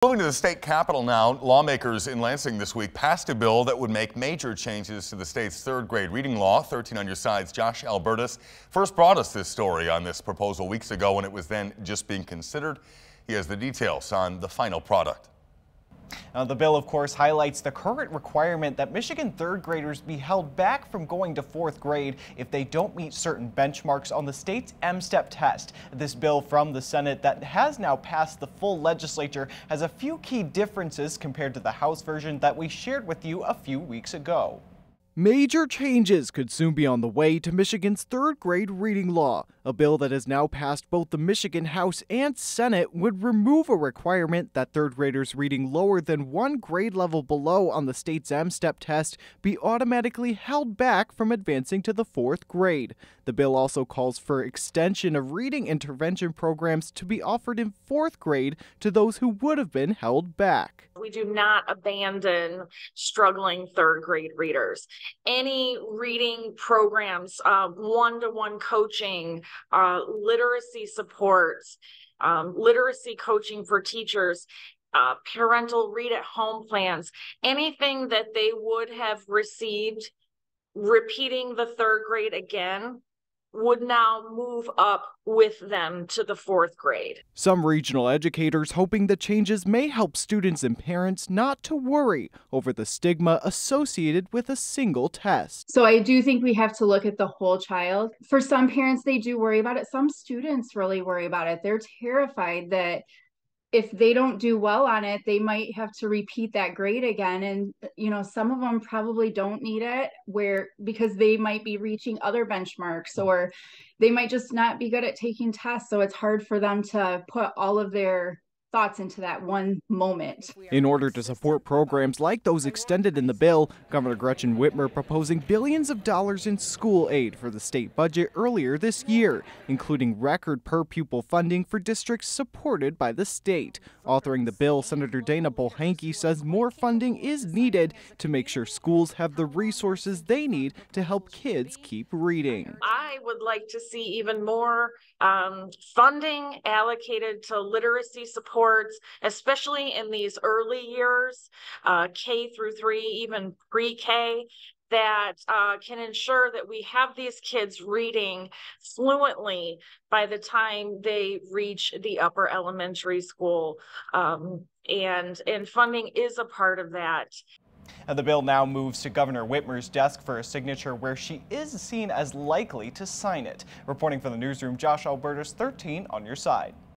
Moving to the state capitol now, lawmakers in Lansing this week passed a bill that would make major changes to the state's third grade reading law. 13 on your side's Josh Albertus first brought us this story on this proposal weeks ago when it was then just being considered. He has the details on the final product. The bill, of course, highlights the current requirement that Michigan third graders be held back from going to fourth grade if they don't meet certain benchmarks on the state's M-STEP test. This bill from the Senate that has now passed the full legislature has a few key differences compared to the House version that we shared with you a few weeks ago. Major changes could soon be on the way to Michigan's third grade reading law. A bill that has now passed both the Michigan House and Senate would remove a requirement that third graders reading lower than one grade level below on the state's M-STEP test be automatically held back from advancing to the fourth grade. The bill also calls for extension of reading intervention programs to be offered in fourth grade to those who would have been held back. We do not abandon struggling third grade readers. Any reading programs, one-to-one coaching, literacy supports, literacy coaching for teachers, parental read-at-home plans, anything that they would have received repeating the third grade again would now move up with them to the fourth grade. Some regional educators hoping the changes may help students and parents not to worry over the stigma associated with a single test. So I do think we have to look at the whole child. For some parents, they do worry about it. Some students really worry about it. They're terrified that if they don't do well on it, they might have to repeat that grade again. And, some of them probably don't need it because they might be reaching other benchmarks, or they might just not be good at taking tests. So it's hard for them to put all of their thoughts into that one moment. In order to support programs like those extended in the bill, Governor Gretchen Whitmer proposing billions of dollars in school aid for the state budget earlier this year, including record per pupil funding for districts supported by the state. Authoring the bill, Senator Dana Bohanke says more funding is needed to make sure schools have the resources they need to help kids keep reading. I would like to see even more funding allocated to literacy supports, especially in these early years, K through 3, even pre-K, that can ensure that we have these kids reading fluently by the time they reach the upper elementary school. And funding is a part of that. The bill now moves to Governor Whitmer's desk for a signature, where she is seen as likely to sign it. Reporting from the newsroom, Josh Albertus, 13 on your side.